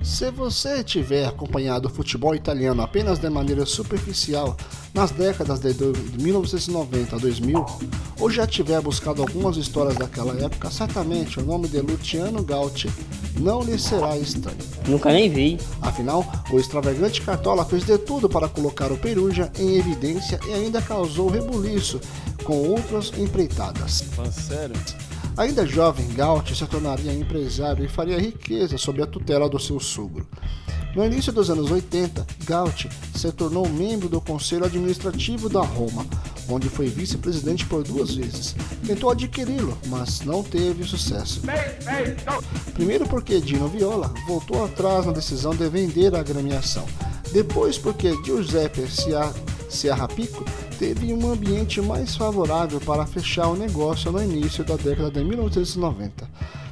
Se você tiver acompanhado o futebol italiano apenas de maneira superficial nas décadas de 1990 a 2000, ou já tiver buscado algumas histórias daquela época, certamente o nome de Luciano Gauchi não lhe será estranho. Nunca nem vi. Afinal, o extravagante Cartola fez de tudo para colocar o Perugia em evidência e ainda causou rebuliço com outras empreitadas. Sério? Ainda jovem, Gauchi se tornaria empresário e faria riqueza sob a tutela do seu sogro. No início dos anos 80, Gauchi se tornou membro do Conselho Administrativo da Roma, onde foi vice-presidente por 2 vezes. Tentou adquiri-lo, mas não teve sucesso. Primeiro porque Dino Viola voltou atrás na decisão de vender a agremiação. Depois porque Giuseppe Ciarrapico teve um ambiente mais favorável para fechar o negócio no início da década de 1990.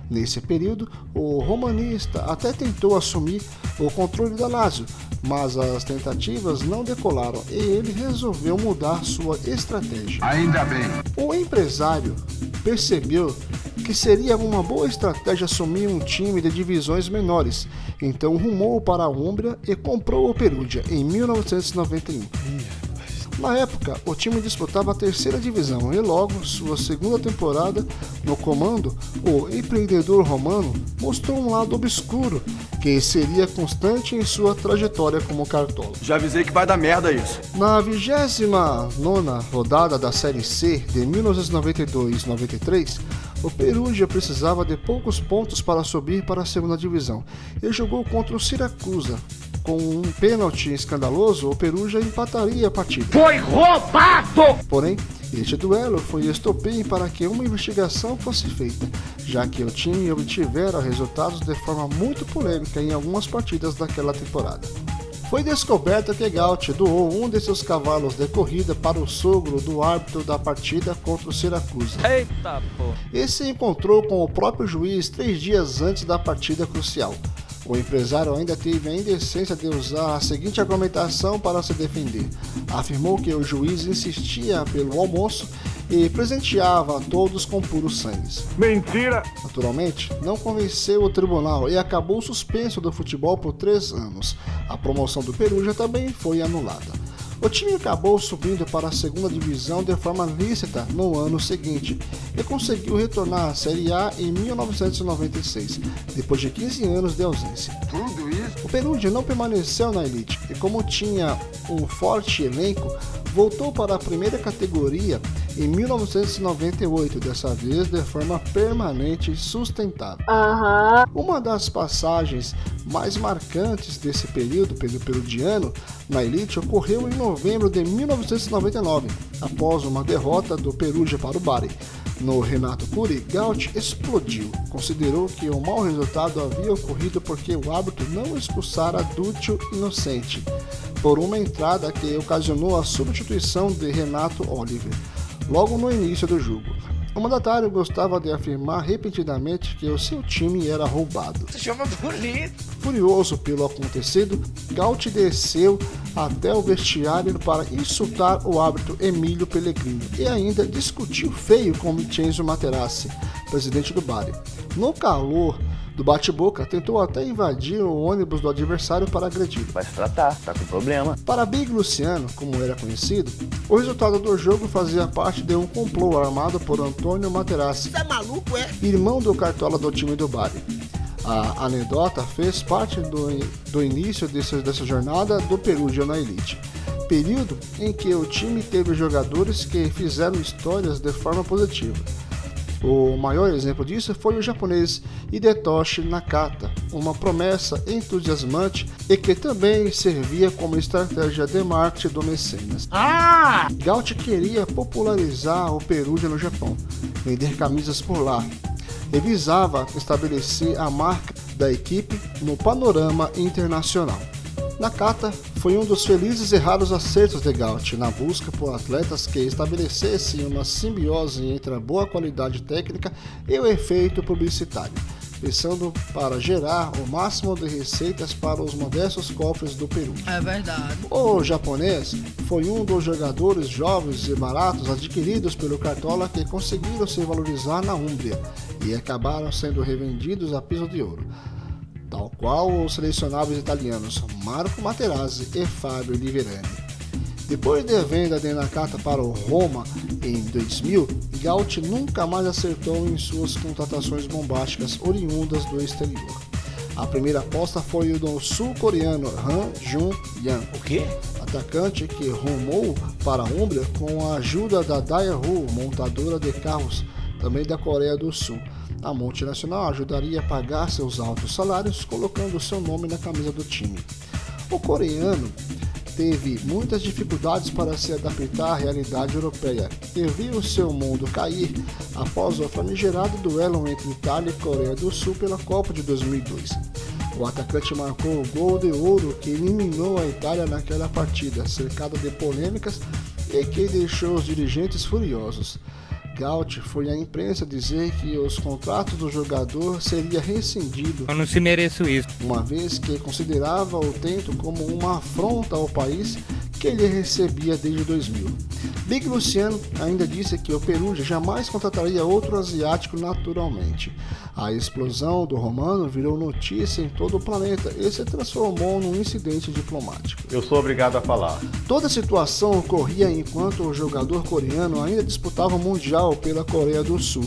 Nesse período, o romanista até tentou assumir o controle da Lazio, mas as tentativas não decolaram e ele resolveu mudar sua estratégia. Ainda bem. O empresário percebeu que seria uma boa estratégia assumir um time de divisões menores, então rumou para a Umbria e comprou o Perugia em 1991. Na época, o time disputava a 3ª divisão e logo sua segunda temporada no comando, o empreendedor romano mostrou um lado obscuro que seria constante em sua trajetória como Cartola. Já avisei que vai dar merda isso. Na 29ª rodada da Série C de 1992-93, o Perugia precisava de poucos pontos para subir para a 2ª divisão e jogou contra o Siracusa. Com um pênalti escandaloso, o Perugia empataria a partida. Foi roubado! Porém, este duelo foi estopim para que uma investigação fosse feita, já que o time obtivera resultados de forma muito polêmica em algumas partidas daquela temporada. Foi descoberto que Gauchi doou um de seus cavalos de corrida para o sogro do árbitro da partida contra o Siracusa. Eita porra. E se encontrou com o próprio juiz 3 dias antes da partida crucial. O empresário ainda teve a indecência de usar a seguinte argumentação para se defender. Afirmou que o juiz insistia pelo almoço e presenteava a todos com puros sangues. Mentira! Naturalmente, não convenceu o tribunal e acabou suspenso do futebol por 3 anos. A promoção do Perugia também foi anulada. O time acabou subindo para a 2ª divisão de forma lícita no ano seguinte e conseguiu retornar à Série A em 1996, depois de 15 anos de ausência. Tudo isso? O Perugia não permaneceu na elite e, como tinha um forte elenco, voltou para a 1ª categoria em 1998, dessa vez de forma permanente e sustentável. Uma das passagens mais marcantes desse período pelo perugiano na elite ocorreu em novembro de 1999, após uma derrota do Perugia para o Bari. No Renato Curi, Gauchi explodiu. Considerou que o mau resultado havia ocorrido porque o árbitro não expulsara Duccio Innocenti por uma entrada que ocasionou a substituição de Renato Oliver, logo no início do jogo. O mandatário gostava de afirmar repentinamente que o seu time era roubado. Se chama bonito. Furioso pelo acontecido, Gauchi desceu até o vestiário para insultar o árbitro Emílio Pellegrino e ainda discutiu feio com Vincenzo Materazzi, presidente do Bari. No calor do bate-boca, tentou até invadir o ônibus do adversário para agredi-lo. Vai se tratar, tá com problema. Para Big Luciano, como era conhecido, o resultado do jogo fazia parte de um complô armado por Antônio Materazzi, irmão do Cartola do time do Bari. A anedota fez parte do início dessa jornada do Perugia na elite, período em que o time teve jogadores que fizeram histórias de forma positiva. O maior exemplo disso foi o japonês Hidetoshi Nakata, uma promessa entusiasmante e que também servia como estratégia de marketing do mecenas. Gauchi queria popularizar o Perugia no Japão, vender camisas por lá, e visava estabelecer a marca da equipe no panorama internacional. Nakata foi um dos felizes e raros acertos de Gauchi na busca por atletas que estabelecessem uma simbiose entre a boa qualidade técnica e o efeito publicitário, pensando para gerar o máximo de receitas para os modestos cofres do Peru. É verdade. O japonês foi um dos jogadores jovens e baratos adquiridos pelo Cartola que conseguiram se valorizar na Umbria e acabaram sendo revendidos a piso de ouro. tal qual os selecionáveis italianos Marco Materazzi e Fabio Liverani. Depois da venda de Nakata para o Roma em 2000, Gauch nunca mais acertou em suas contratações bombásticas oriundas do exterior. A primeira aposta foi o do sul-coreano Han Jun-yang, atacante que rumou para a Umbria com a ajuda da Daewoo, montadora de carros também da Coreia do Sul. A multinacional ajudaria a pagar seus altos salários, colocando seu nome na camisa do time. O coreano teve muitas dificuldades para se adaptar à realidade europeia e viu seu mundo cair após o famigerado duelo entre Itália e Coreia do Sul pela Copa de 2002. O atacante marcou o gol de ouro que eliminou a Itália naquela partida, cercada de polêmicas e que deixou os dirigentes furiosos. Gauch foi à imprensa dizer que os contratos do jogador seria rescindido. Eu não se mereço isso. Uma vez que considerava o tento como uma afronta ao país que ele recebia desde 2000. Big Luciano ainda disse que o Perugia jamais contrataria outro asiático naturalmente. A explosão do romano virou notícia em todo o planeta e se transformou num incidente diplomático. Eu sou obrigado a falar. Toda a situação ocorria enquanto o jogador coreano ainda disputava o Mundial pela Coreia do Sul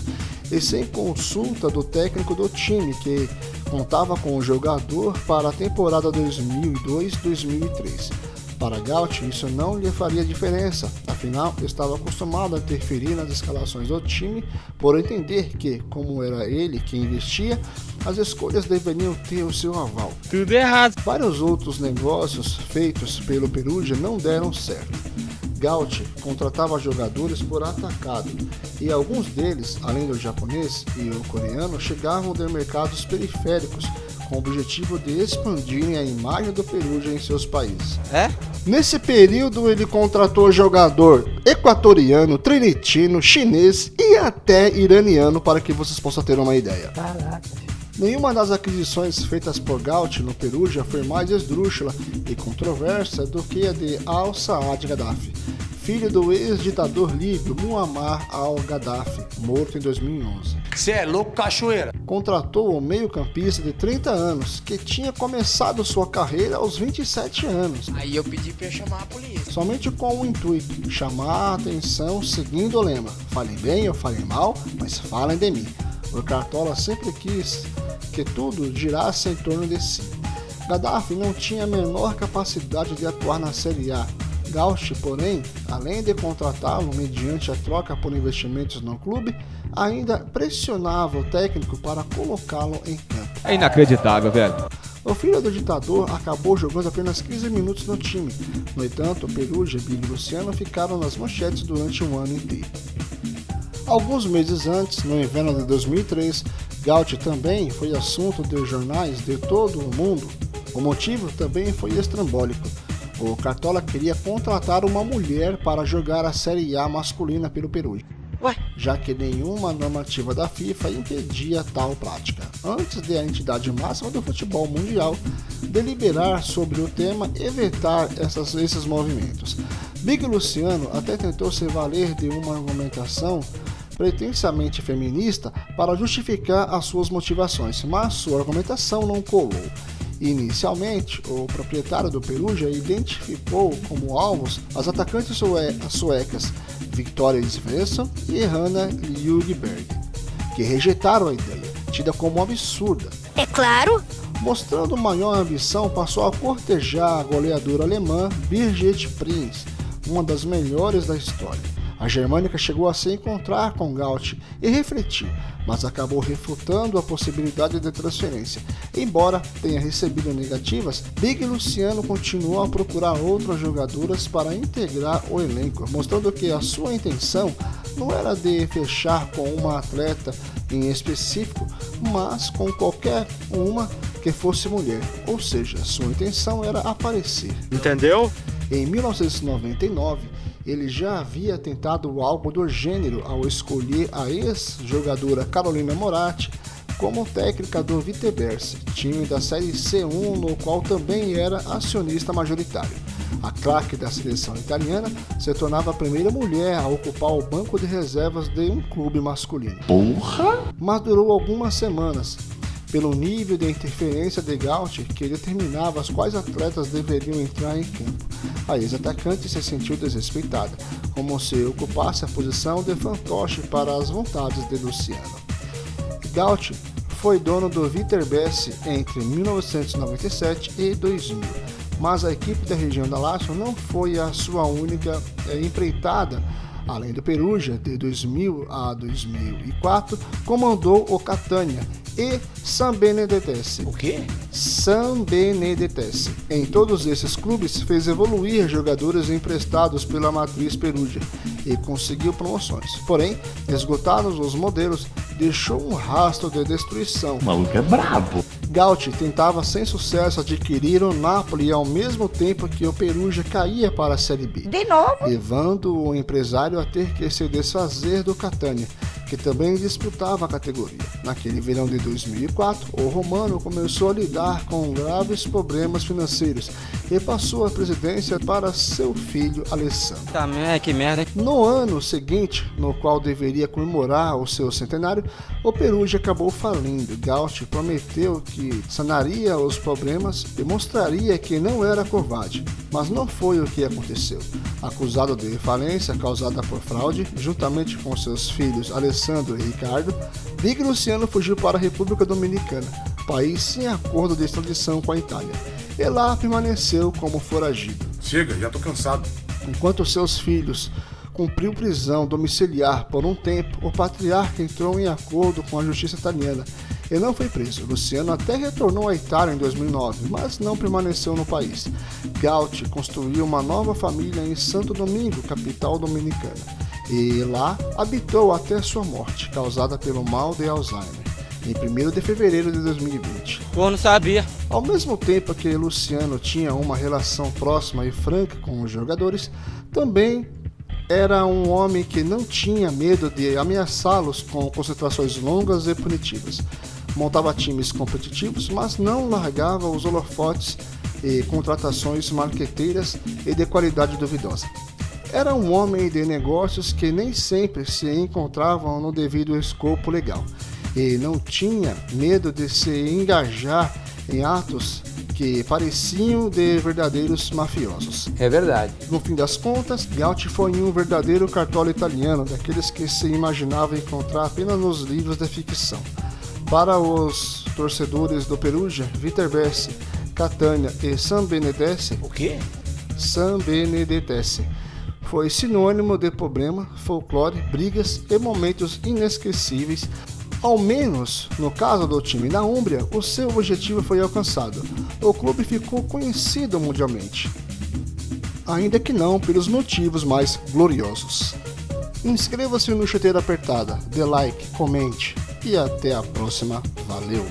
e sem consulta do técnico do time, que contava com o jogador para a temporada 2002-2003. Para Gauch, isso não lhe faria diferença, afinal, estava acostumado a interferir nas escalações do time, por entender que, como era ele que investia, as escolhas deveriam ter o seu aval. Tudo errado. Vários outros negócios feitos pelo Perugia não deram certo. Gauch contratava jogadores por atacado, e alguns deles, além do japonês e o coreano, chegavam de mercados periféricos, com o objetivo de expandirem a imagem do Perugia em seus países. Nesse período ele contratou jogador equatoriano, trinitino, chinês e até iraniano, para que vocês possam ter uma ideia. Caraca. Nenhuma das aquisições feitas por Gauch no Perugia foi mais esdrúxula e controversa do que a de Al-Saad Gaddafi, filho do ex-ditador líbio Muammar al-Gaddafi, morto em 2011. Cê é louco, cachoeira. Contratou o meio-campista de 30 anos, que tinha começado sua carreira aos 27 anos. Aí eu pedi pra chamar a polícia. Somente com o intuito de chamar a atenção seguindo o lema: falem bem ou falem mal, mas falem de mim. O Cartola sempre quis que tudo girasse em torno de si. Gaddafi não tinha a menor capacidade de atuar na Série A. Gauch, porém, além de contratá-lo mediante a troca por investimentos no clube, ainda pressionava o técnico para colocá-lo em campo. É inacreditável, velho. O filho do ditador acabou jogando apenas 15 minutos no time. No entanto, Perugia e Big Luciano ficaram nas manchetes durante um ano inteiro. Alguns meses antes, no inverno de 2003, Gauch também foi assunto de jornais de todo o mundo. O motivo também foi estrambólico. O Cartola queria contratar uma mulher para jogar a Série A masculina pelo Perugia, já que nenhuma normativa da FIFA impedia tal prática, antes de a entidade máxima do futebol mundial deliberar sobre o tema e vetar esses movimentos. Big Luciano até tentou se valer de uma argumentação pretensamente feminista para justificar as suas motivações, mas sua argumentação não colou. Inicialmente, o proprietário do Perugia identificou como alvos as atacantes suecas Victoria Svensson e Hanna Ljungberg, que rejeitaram a ideia, tida como absurda. É claro! Mostrando maior ambição, passou a cortejar a goleadora alemã Birgit Prinz, uma das melhores da história. A germânica chegou a se encontrar com Gauch e refletiu, mas acabou refutando a possibilidade de transferência. Embora tenha recebido negativas, Big Luciano continuou a procurar outras jogadoras para integrar o elenco, mostrando que a sua intenção não era de fechar com uma atleta em específico, mas com qualquer uma que fosse mulher, ou seja, sua intenção era aparecer. Entendeu? Em 1999, ele já havia tentado algo do gênero ao escolher a ex-jogadora Carolina Moratti como técnica do Vitesse, time da Série C1, no qual também era acionista majoritário. A craque da seleção italiana se tornava a primeira mulher a ocupar o banco de reservas de um clube masculino. Mas durou algumas semanas. pelo nível de interferência de Gaut que determinava quais atletas deveriam entrar em campo. A ex-atacante se sentiu desrespeitada, como se ocupasse a posição de fantoche para as vontades de Luciano. Gaut foi dono do Viterbese entre 1997 e 2000, mas a equipe da região da Lácio não foi a sua única empreitada. Além do Perugia, de 2000 a 2004, comandou o Catania e San Benedettese. O quê? San Benedettese. Em todos esses clubes, fez evoluir jogadores emprestados pela matriz Perugia e conseguiu promoções. Porém, esgotados os modelos, deixou um rastro de destruição. O maluco é brabo. Gaut tentava sem sucesso adquirir o Napoli ao mesmo tempo que o Perugia caía para a Série B, de novo, levando o empresário a ter que se desfazer do Catania, que também disputava a categoria. Naquele verão de 2004, o romano começou a lidar com graves problemas financeiros e passou a presidência para seu filho Alessandro. Que merda. No ano seguinte, no qual deveria comemorar o seu centenário, o Perugia acabou falindo. Gaut prometeu que sanaria os problemas e mostraria que não era covarde, mas não foi o que aconteceu. Acusado de falência causada por fraude, juntamente com seus filhos Alessandro e Ricardo, Big Luciano fugiu para a República Dominicana, país sem acordo de extradição com a Itália, e lá permaneceu como foragido. Chega, já tô cansado. Enquanto seus filhos cumpriu prisão domiciliar por um tempo, o patriarca entrou em acordo com a justiça italiana e não foi preso. Luciano até retornou à Itália em 2009, mas não permaneceu no país. Gaut construiu uma nova família em Santo Domingo, capital dominicana, e lá habitou até sua morte, causada pelo mal de Alzheimer, em 1º de fevereiro de 2020. Pô, não sabia. Ao mesmo tempo que Luciano tinha uma relação próxima e franca com os jogadores, também era um homem que não tinha medo de ameaçá-los com concentrações longas e punitivas. Montava times competitivos, mas não largava os holofotes e contratações marqueteiras e de qualidade duvidosa. Era um homem de negócios que nem sempre se encontravam no devido escopo legal e não tinha medo de se engajar em atos que pareciam de verdadeiros mafiosos. É verdade. No fim das contas, Gaut foi um verdadeiro cartola italiano, daqueles que se imaginava encontrar apenas nos livros de ficção. Para os torcedores do Perugia, Viterbese, Catania e San Benedettese, O quê? San Benedettese foi sinônimo de problema, folclore, brigas e momentos inesquecíveis. Ao menos no caso do time da Úmbria, o seu objetivo foi alcançado. O clube ficou conhecido mundialmente, ainda que não pelos motivos mais gloriosos. Inscreva-se no Chuteira Apertada, dê like, comente e até a próxima. Valeu!